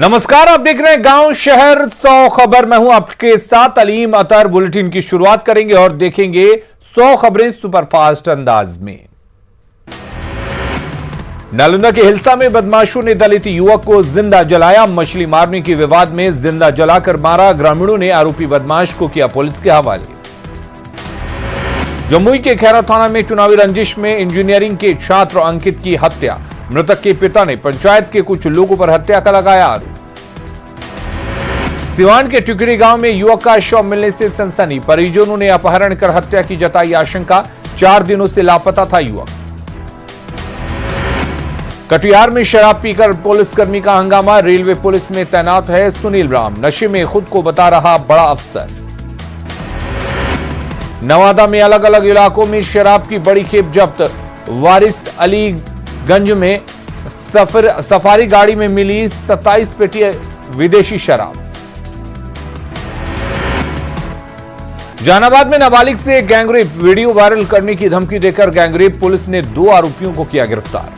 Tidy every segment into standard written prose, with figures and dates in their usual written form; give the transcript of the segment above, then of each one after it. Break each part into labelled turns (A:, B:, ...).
A: नमस्कार, आप देख रहे हैं गांव शहर 100 खबर। मैं हूं आपके साथ अलीम अतर। बुलेटिन की शुरुआत करेंगे और देखेंगे 100 खबरें सुपरफास्ट अंदाज में। नालंदा के हिल्सा में बदमाशों ने दलित युवक को जिंदा जलाया। मछली मारने के विवाद में जिंदा जलाकर मारा। ग्रामीणों ने आरोपी बदमाश को किया पुलिस के हवाले। जमुई के खैरा थाना में चुनावी रंजिश में इंजीनियरिंग के छात्र अंकित की हत्या। मृतक के पिता ने पंचायत के कुछ लोगों पर हत्या का लगाया आरोप। सिवान के टुकड़ी गांव में युवक का शव मिलने से सनसनी। परिजनों ने अपहरण कर हत्या की जताई आशंका। 4 दिनों से लापता था युवक। कटिहार में शराब पीकर पुलिसकर्मी का हंगामा। रेलवे पुलिस में तैनात है सुनील राम। नशे में खुद को बता रहा बड़ा अफसर। नवादा में अलग अलग इलाकों में शराब की बड़ी खेप जब्त। वारिस अलीगंज में सफारी गाड़ी में मिली 27 पेटी विदेशी शराब। जहानाबाद में नाबालिग से गैंगरेप वीडियो वायरल करने की धमकी देकर गैंगरेप पुलिस ने 2 आरोपियों को किया गिरफ्तार।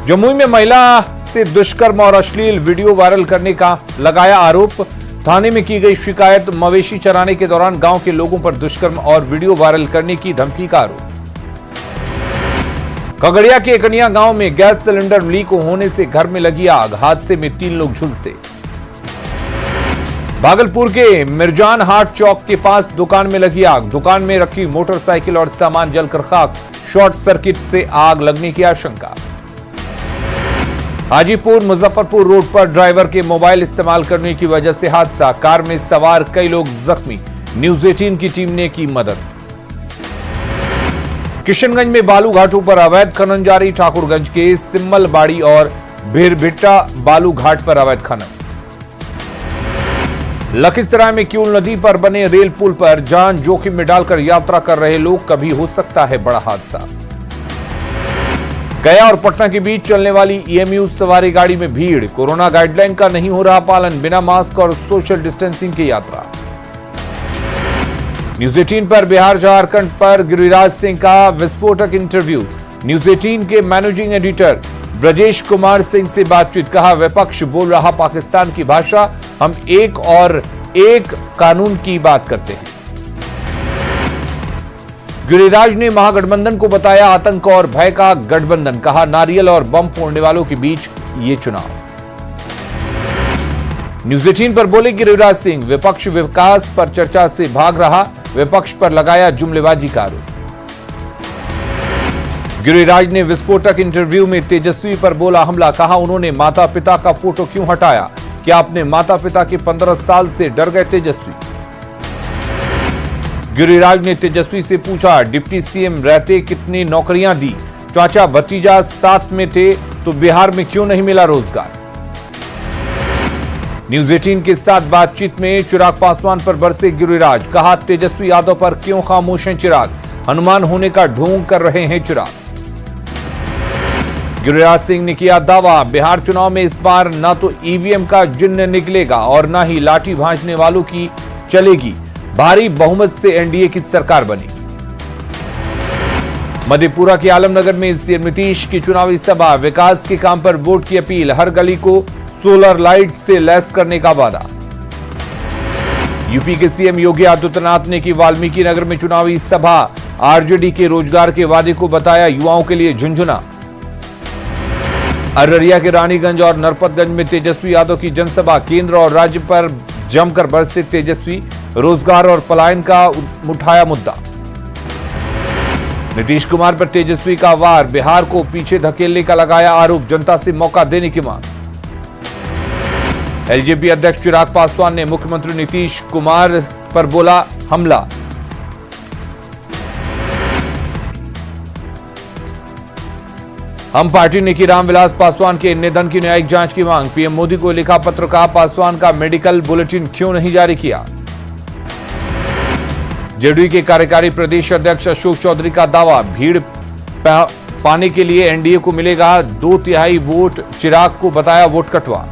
A: जमुई में महिला से दुष्कर्म और अश्लील वीडियो वायरल करने का लगाया आरोप। थाने में की गई शिकायत। मवेशी चराने के दौरान गांव के लोगों पर दुष्कर्म और वीडियो वायरल करने की धमकी का आरोप। खगड़िया के कनिया गांव में गैस सिलेंडर लीक होने से घर में लगी आग। हादसे में 3 लोग झुलसे। भागलपुर के मिर्जान हाट चौक के पास दुकान में लगी आग। दुकान में रखी मोटरसाइकिल और सामान जलकर खाक। शॉर्ट सर्किट से आग लगने की आशंका। हाजीपुर मुजफ्फरपुर रोड पर ड्राइवर के मोबाइल इस्तेमाल करने की वजह से हादसा। कार में सवार कई लोग जख्मी। न्यूज 18 की टीम ने की मदद। किशनगंज में बालू घाटों पर अवैध खनन जारी। ठाकुरगंज के सिम्मलबाड़ी और भिरभिट्टा बालू घाट पर अवैध खनन। लखीसराय में क्यूल नदी पर बने रेल पुल पर जान जोखिम में डालकर यात्रा कर रहे लोग। कभी हो सकता है बड़ा हादसा। गया और पटना के बीच चलने वाली ईएमयू सवारी गाड़ी में भीड़। कोरोना गाइडलाइन का नहीं हो रहा पालन। बिना मास्क और सोशल डिस्टेंसिंग की यात्रा। न्यूज 18 पर बिहार झारखंड पर गिरिराज सिंह का विस्फोटक इंटरव्यू। न्यूज 18 के मैनेजिंग एडिटर ब्रजेश कुमार सिंह से बातचीत। कहा, विपक्ष बोल रहा पाकिस्तान की भाषा। हम एक और एक कानून की बात करते हैं। गिरिराज ने महागठबंधन को बताया आतंक और भय का गठबंधन। कहा, नारियल और बम फोड़ने वालों के बीच ये चुनाव। न्यूज 18 पर बोले गिरिराज सिंह, विपक्ष विकास पर चर्चा से भाग रहा। विपक्ष पर लगाया जुमलेबाजी का आरोप। गिरिराज ने विस्फोटक इंटरव्यू में तेजस्वी पर बोला हमला। कहा, उन्होंने माता पिता का फोटो क्यों हटाया? क्या अपने माता पिता के 15 साल से डर गए तेजस्वी? गिरिराज ने तेजस्वी से पूछा, डिप्टी सीएम रहते कितनी नौकरियां दी? चाचा भतीजा साथ में थे तो बिहार में क्यों नहीं मिला रोजगार? न्यूज 18 के साथ बातचीत में चिराग पासवान पर बरसे गिरिराज। कहा, तेजस्वी यादव पर क्यों खामोश हैं चिराग? हनुमान होने का ढोंग कर रहे हैं चिराग। गिरिराज सिंह ने किया दावा, बिहार चुनाव में इस बार ना तो ईवीएम का जिन्न निकलेगा और ना ही लाठी भांजने वालों की चलेगी। भारी बहुमत से एनडीए की सरकार बनेगी। मधेपुरा के आलमनगर में सीएम नीतीश की चुनावी सभा। विकास के काम पर वोट की अपील। हर गली को सोलर लाइट से लैस करने का वादा। यूपी के सीएम योगी आदित्यनाथ ने की वाल्मीकि नगर में चुनावी सभा। आरजेडी के रोजगार के वादे को बताया युवाओं के लिए झुंझुना। अररिया के रानीगंज और नरपतगंज में तेजस्वी यादव की जनसभा। केंद्र और राज्य पर जमकर बरसे तेजस्वी। रोजगार और पलायन का उठाया मुद्दा। नीतीश कुमार पर तेजस्वी का वार। बिहार को पीछे धकेलने का लगाया आरोप। जनता से मौका देने की मांग। एलजेपी अध्यक्ष चिराग पासवान ने मुख्यमंत्री नीतीश कुमार पर बोला हमला। हम पार्टी ने की रामविलास पासवान के निधन की न्यायिक जांच की मांग। पीएम मोदी को लिखा पत्र। कहा, पासवान का मेडिकल बुलेटिन क्यों नहीं जारी किया? जेडीयू के कार्यकारी प्रदेश अध्यक्ष अशोक चौधरी का दावा, भीड़ पाने के लिए एनडीए को मिलेगा 2/3 वोट। चिराग को बताया वोट कटवा।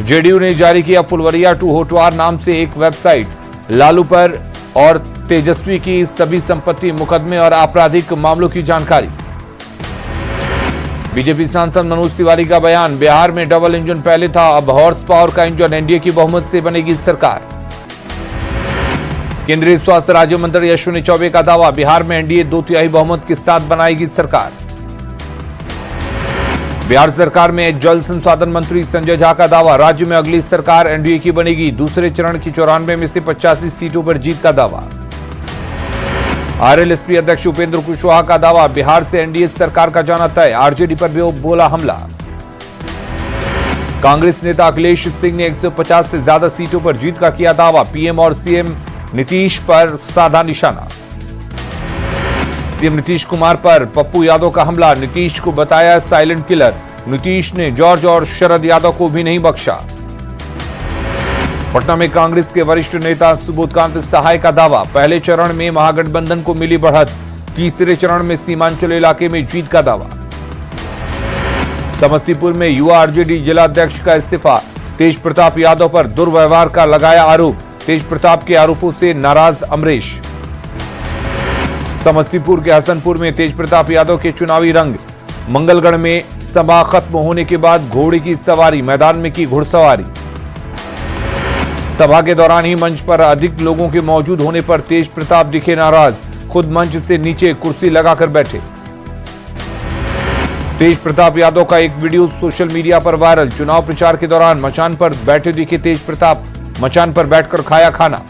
A: जेडीयू ने जारी किया फुलवरिया टू होटवार नाम से एक वेबसाइट। लालू पर और तेजस्वी की सभी संपत्ति, मुकदमे और आपराधिक मामलों की जानकारी। बीजेपी सांसद मनोज तिवारी का बयान, बिहार में डबल इंजन पहले था, अब हॉर्स पावर का इंजन, एनडीए की बहुमत से बनेगी सरकार। केंद्रीय स्वास्थ्य राज्य मंत्री अश्विनी चौबे का दावा, बिहार में एनडीए 2/3 बहुमत के साथ बनाएगी सरकार। बिहार सरकार में जल संसाधन मंत्री संजय झा का दावा, राज्य में अगली सरकार एनडीए की बनेगी, दूसरे चरण की 94 में से 85 सीटों पर जीत का दावा। आरएलएसपी अध्यक्ष उपेंद्र कुशवाहा का दावा, बिहार से एनडीए सरकार का जाना तय, आरजेडी पर भी बोला हमला। कांग्रेस नेता अखिलेश सिंह ने 150 से ज्यादा सीटों पर जीत का किया दावा, पीएम और सीएम नीतीश पर साधा निशाना। सीएम नीतीश कुमार पर पप्पू यादव का हमला, नीतीश को बताया साइलेंट किलर, नीतीश ने जॉर्ज और शरद यादव को भी नहीं बख्शा। पटना में कांग्रेस के वरिष्ठ नेता सुबोधकांत सहाय का दावा, पहले चरण में महागठबंधन को मिली बढ़त, तीसरे चरण में सीमांचल इलाके में जीत का दावा। समस्तीपुर में युवा आरजेडी जिलाध्यक्ष का इस्तीफा, तेज प्रताप यादव पर दुर्व्यवहार का लगाया आरोप, तेज प्रताप के आरोपों से नाराज अमरीश। समस्तीपुर के हसनपुर में तेज प्रताप यादव के चुनावी रंग, मंगलगढ़ में सभा खत्म होने के बाद घोड़े की सवारी, मैदान में की घुड़सवारी। सभा के दौरान ही मंच पर अधिक लोगों के मौजूद होने पर तेज प्रताप दिखे नाराज, खुद मंच से नीचे कुर्सी लगाकर बैठे। तेज प्रताप यादव का एक वीडियो सोशल मीडिया पर वायरल, चुनाव प्रचार के दौरान मचान पर बैठे दिखे तेज प्रताप, मचान पर बैठकर खाया खाना।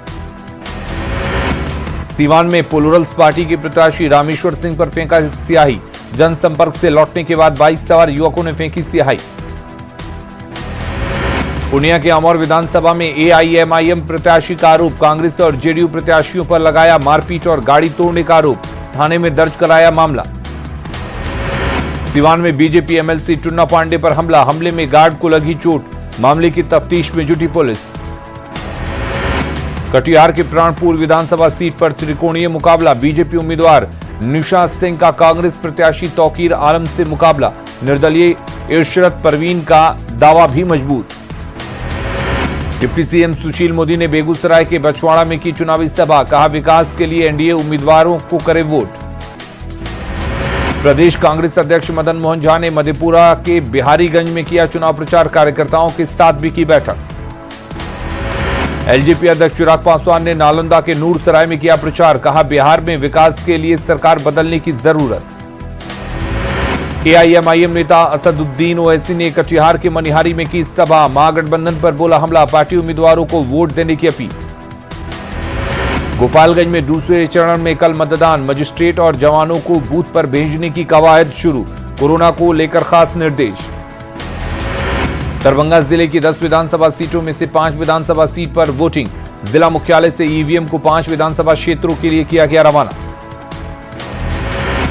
A: सीवान में प्लूरल्स पार्टी के प्रत्याशी रामेश्वर सिंह पर फेंका स्याही, जनसंपर्क से लौटने के बाद बाइक सवार युवकों ने फेंकी स्याही। पूर्णिया के अमौर विधानसभा में एआईएमआईएम प्रत्याशी का आरोप, कांग्रेस और जेडीयू प्रत्याशियों पर लगाया मारपीट और गाड़ी तोड़ने का आरोप, थाने में दर्ज कराया मामला। सीवान में बीजेपी एमएलसी टुन्ना पांडे पर हमला, हमले में गार्ड को लगी चोट, मामले की तफ्तीश में जुटी पुलिस। कटिहार के प्राणपुर विधानसभा सीट पर त्रिकोणीय मुकाबला, बीजेपी उम्मीदवार निशा सिंह का कांग्रेस प्रत्याशी तौकीर आलम से मुकाबला, निर्दलीय इरशद परवीन का दावा भी मजबूत। डिप्टी सीएम सुशील मोदी ने बेगूसराय के बछवाड़ा में की चुनावी सभा, कहा विकास के लिए एनडीए उम्मीदवारों को करे वोट। प्रदेश कांग्रेस अध्यक्ष मदन मोहन झा ने मधेपुरा के बिहारीगंज में किया चुनाव प्रचार, कार्यकर्ताओं के साथ भी की बैठक। एलजेपी अध्यक्ष चिराग पासवान ने नालंदा के नूरसराय में किया प्रचार, कहा बिहार में विकास के लिए सरकार बदलने की जरूरत। एआईएमआईएम नेता असदुद्दीन ओवैसी ने कटिहार के मनिहारी में की सभा, महागठबंधन पर बोला हमला, पार्टी उम्मीदवारों को वोट देने की अपील। गोपालगंज में दूसरे चरण में कल मतदान, मजिस्ट्रेट और जवानों को बूथ पर भेजने की कवायद शुरू, कोरोना को लेकर खास निर्देश। दरभंगा जिले की 10 विधानसभा सीटों में से 5 विधानसभा सीट पर वोटिंग, जिला मुख्यालय से ईवीएम को 5 विधानसभा क्षेत्रों के लिए किया गया रवाना।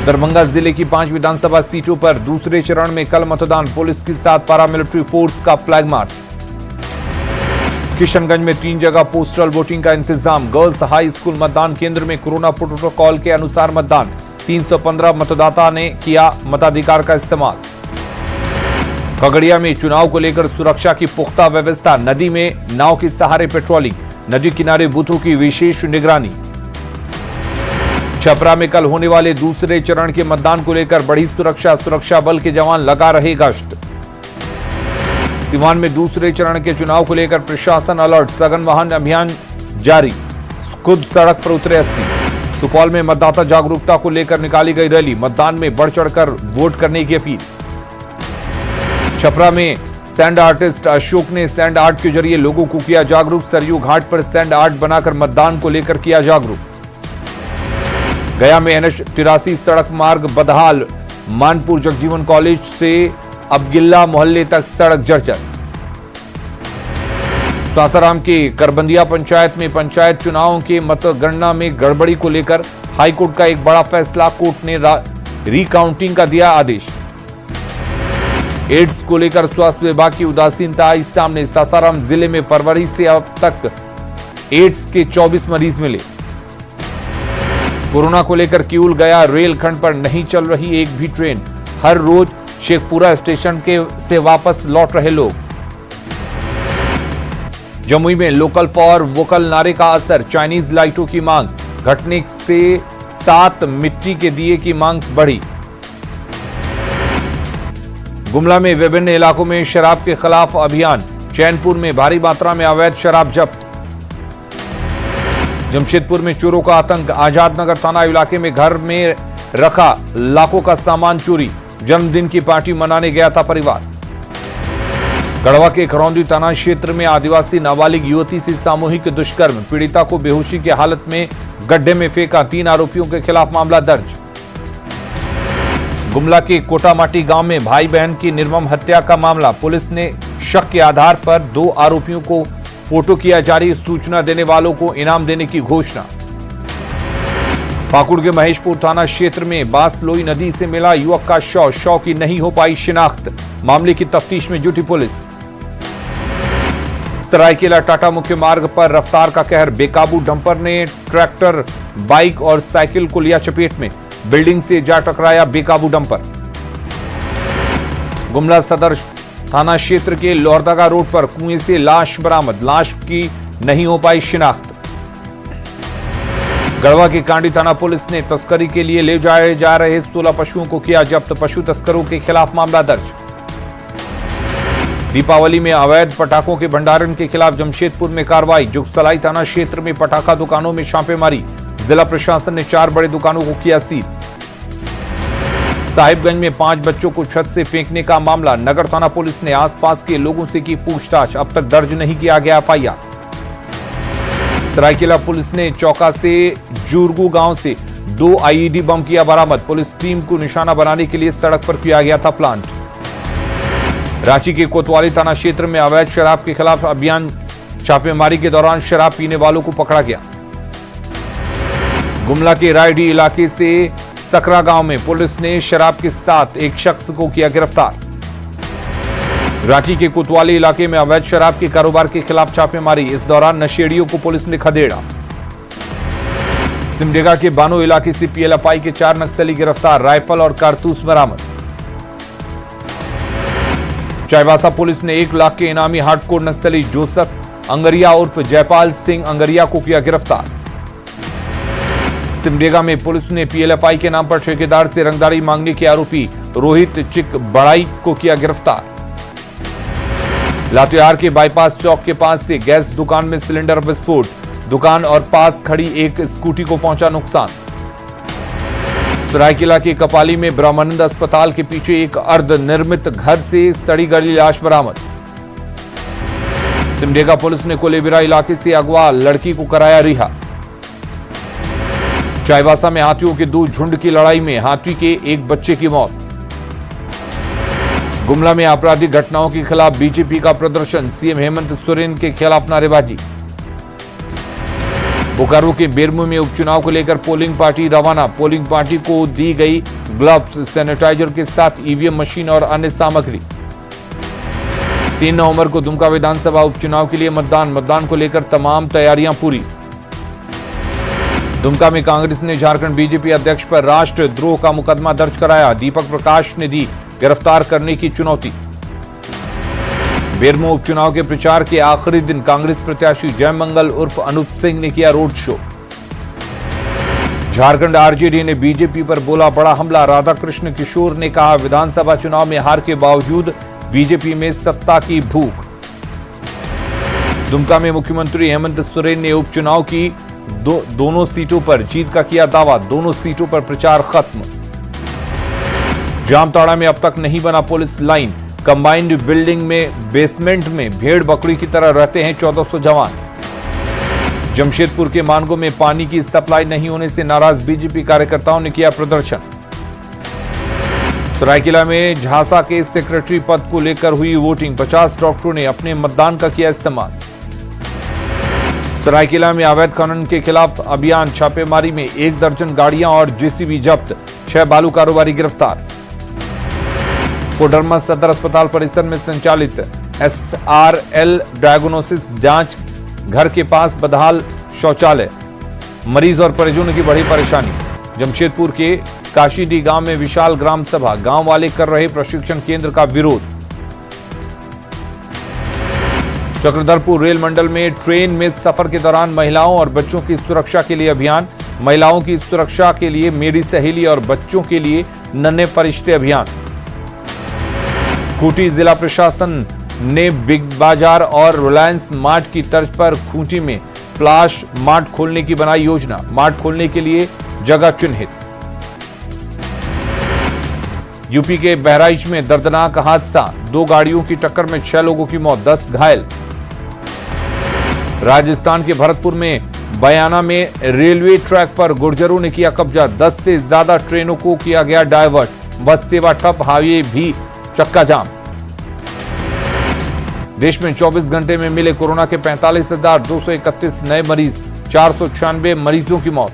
A: दरभंगा जिले की 5 विधानसभा सीटों पर दूसरे चरण में कल मतदान, पुलिस के साथ पैरामिलिट्री फोर्स का फ्लैग मार्च। किशनगंज में 3 जगह पोस्टल वोटिंग का इंतजाम, गर्ल्स हाई स्कूल मतदान केंद्र में कोरोना प्रोटोकॉल के अनुसार मतदान, 315 मतदाता ने किया मताधिकार का इस्तेमाल। खगड़िया में चुनाव को लेकर सुरक्षा की पुख्ता व्यवस्था, नदी में नाव के सहारे पेट्रोलिंग, नदी किनारे बूथों की विशेष निगरानी। छपरा में कल होने वाले दूसरे चरण के मतदान को लेकर बढ़ी सुरक्षा, सुरक्षा बल के जवान लगा रहे गश्त। सीवान में दूसरे चरण के चुनाव को लेकर प्रशासन अलर्ट, सघन वाहन अभियान जारी, खुद सड़क पर उतरे एसपी। सुपौल में मतदाता जागरूकता को लेकर निकाली गई रैली, मतदान में बढ़ चढ़कर वोट करने की अपील। छपरा में सैंड आर्टिस्ट अशोक ने सैंड आर्ट के जरिए लोगों को किया जागरूक, सरयू घाट पर सैंड आर्ट बनाकर मतदान को लेकर किया जागरूक। गया में NH-83 सड़क मार्ग बदहाल, मानपुर जगजीवन कॉलेज से अबगिल्ला मोहल्ले तक सड़क जर्जर। सासाराम के करबंदिया पंचायत में पंचायत चुनावों के मतगणना में गड़बड़ी को लेकर हाईकोर्ट का एक बड़ा फैसला, कोर्ट ने रिकाउंटिंग का दिया आदेश। एड्स को लेकर स्वास्थ्य विभाग की उदासीनता आई सामने, सासाराम जिले में फरवरी से अब तक एड्स के 24 मरीज मिले। कोरोना को लेकर किऊल गया रेलखंड पर नहीं चल रही एक भी ट्रेन, हर रोज शेखपुरा स्टेशन से वापस लौट रहे लोग। जमुई में लोकल फॉर वोकल नारे का असर, चाइनीज लाइटों की मांग घटने से 7 मिट्टी के दिए की मांग बढ़ी। गुमला में विभिन्न इलाकों में शराब के खिलाफ अभियान, चैनपुर में भारी मात्रा में अवैध शराब जब्त। जमशेदपुर में चोरों का आतंक, आजाद नगर थाना इलाके में घर में रखा लाखों का सामान चोरी, जन्मदिन की पार्टी मनाने गया था परिवार। गढ़वा के खरौंदी थाना क्षेत्र में आदिवासी नाबालिग युवती से सामूहिक दुष्कर्म, पीड़िता को बेहोशी की हालत में गड्ढे में फेंका, 3 आरोपियों के खिलाफ मामला दर्ज। गुमला के कोटामाटी गांव में भाई बहन की निर्मम हत्या का मामला, पुलिस ने शक के आधार पर 2 आरोपियों को फोटो किया जारी, सूचना देने वालों को इनाम देने की घोषणा। पाकुड़ के महेशपुर थाना क्षेत्र में बांसलोई नदी से मिला युवक का शव की नहीं हो पाई शिनाख्त, मामले की तफ्तीश में जुटी पुलिस। सरायकेला टाटा मुख्य मार्ग पर रफ्तार का कहर, बेकाबू डंपर ने ट्रैक्टर, बाइक और साइकिल को लिया चपेट में, बिल्डिंग से जा टकराया बेकाबू डंपर। गुमला सदर थाना क्षेत्र के लोहरदगा रोड पर कुएं से लाश बरामद, लाश की नहीं हो पाई शिनाख्त। गढ़वा की कांडी थाना पुलिस ने तस्करी के लिए ले जाए जा रहे 16 पशुओं को किया जब्त, पशु तस्करों के खिलाफ मामला दर्ज। दीपावली में अवैध पटाखों के भंडारण के खिलाफ जमशेदपुर में कार्रवाई, जुगसलाई थाना क्षेत्र में पटाखा दुकानों में छापेमारी, जिला प्रशासन ने 4 बड़े दुकानों को किया सील। साहिबगंज में 5 बच्चों को छत से फेंकने का मामला, नगर थाना पुलिस ने आसपास के लोगों से की पूछताछ, अब तक दर्ज नहीं किया गया एफआईआर। सरायकेला पुलिस ने चौका से जुरगू गांव से 2 आईईडी बम किया बरामद, पुलिस टीम को निशाना बनाने के लिए सड़क पर किया गया था प्लांट। रांची के कोतवाली थाना क्षेत्र में अवैध शराब के खिलाफ अभियान, छापेमारी के दौरान शराब पीने वालों को पकड़ा गया। गुमला के रायडी इलाके से सकरा गांव में पुलिस ने शराब के साथ एक शख्स को किया गिरफ्तार। रांची के कोतवाली इलाके में अवैध शराब के कारोबार के खिलाफ छापेमारी, इस दौरान नशेड़ियों को पुलिस ने खदेड़ा। सिमडेगा के बानो इलाके से पीएलएफआई के 4 नक्सली गिरफ्तार, राइफल और कारतूस बरामद। चाईबासा पुलिस ने 1 लाख के इनामी हार्डकोर नक्सली जोसेफ अंगरिया उर्फ जयपाल सिंह अंगरिया को किया गिरफ्तार। सिमडेगा में पुलिस ने पीएलएफआई के नाम पर ठेकेदार से रंगदारी मांगने के आरोपी रोहित चिक बड़ाई को किया गिरफ्तार। लातेहार के बाईपास चौक के पास से गैस दुकान में सिलेंडर विस्फोट, दुकान और पास खड़ी एक स्कूटी को पहुंचा नुकसान। सरायकेला के कपाली में ब्रह्मानंद अस्पताल के पीछे एक अर्धनिर्मित घर से सड़ी गली लाश बरामद। सिमडेगा पुलिस ने कोलेबिरा इलाके से अगवा लड़की को कराया रिहा। चाईबासा में हाथियों के 2 झुंड की लड़ाई में हाथी के एक बच्चे की मौत। गुमला में आपराधिक घटनाओं के खिलाफ बीजेपी का प्रदर्शन, सीएम हेमंत सोरेन के खिलाफ नारेबाजी। बोकारो के बेरमो में उपचुनाव को लेकर पोलिंग पार्टी रवाना, पोलिंग पार्टी को दी गई ग्लव्स, सैनिटाइजर के साथ ईवीएम मशीन और अन्य सामग्री। 3 नवंबर को दुमका विधानसभा उपचुनाव के लिए मतदान को लेकर तमाम तैयारियां पूरी। दुमका में कांग्रेस ने झारखंड बीजेपी अध्यक्ष पर राष्ट्रद्रोह का मुकदमा दर्ज कराया, दीपक प्रकाश ने दी गिरफ्तार करने की चुनौती। बेरमो उपचुनाव के प्रचार के आखिरी दिन कांग्रेस प्रत्याशी जयमंगल उर्फ अनूप सिंह ने किया रोड शो। झारखंड आरजेडी ने बीजेपी पर बोला बड़ा हमला, राधाकृष्ण किशोर ने कहा विधानसभा चुनाव में हार के बावजूद बीजेपी में सत्ता की भूख। दुमका में मुख्यमंत्री हेमंत सोरेन ने उपचुनाव की दोनों सीटों पर जीत का किया दावा, दोनों सीटों पर प्रचार खत्म। जामताड़ा में अब तक नहीं बना पुलिस लाइन, कंबाइंड बिल्डिंग में बेसमेंट में भेड़ बकरी की तरह रहते हैं 1400 जवान। जमशेदपुर के मानगो में पानी की सप्लाई नहीं होने से नाराज बीजेपी कार्यकर्ताओं ने किया प्रदर्शन। सरायकेला में झांसा के सेक्रेटरी पद को लेकर हुई वोटिंग, 50 डॉक्टरों ने अपने मतदान का किया इस्तेमाल। सरायकेला में अवैध खनन के खिलाफ अभियान, छापेमारी में 1 दर्जन गाड़ियां और जेसीबी जब्त, 6 बालू कारोबारी गिरफ्तार। कोडरमा सदर अस्पताल परिसर में संचालित एसआरएल डायग्नोसिस जांच घर के पास बदहाल शौचालय, मरीज और परिजनों की बड़ी परेशानी। जमशेदपुर के काशीडी गांव में विशाल ग्राम सभा, गांव वाले कर रहे प्रशिक्षण केंद्र का विरोध। चक्रधरपुर रेल मंडल में ट्रेन में सफर के दौरान महिलाओं और बच्चों की सुरक्षा के लिए अभियान, महिलाओं की सुरक्षा के लिए मेरी सहेली और बच्चों के लिए नन्हे फरिश्ते अभियान। खूंटी जिला प्रशासन ने बिग बाजार और रिलायंस मार्ट की तर्ज पर खूंटी में फ्लैश मार्ट खोलने की बनाई योजना। मार्ट खोलने के लिए जगह चिन्हित। यूपी के बहराइच में दर्दनाक हादसा, 2 गाड़ियों की टक्कर में 6 लोगों की मौत, 10 घायल। राजस्थान के भरतपुर में बयाना में रेलवे ट्रैक पर गुर्जरों ने किया कब्जा, 10 से ज्यादा ट्रेनों को किया गया डायवर्ट, बस सेवा ठप, हाईवे भी चक्का जाम। देश में 24 घंटे में मिले कोरोना के 45,231 नए मरीज, 496 मरीजों की मौत।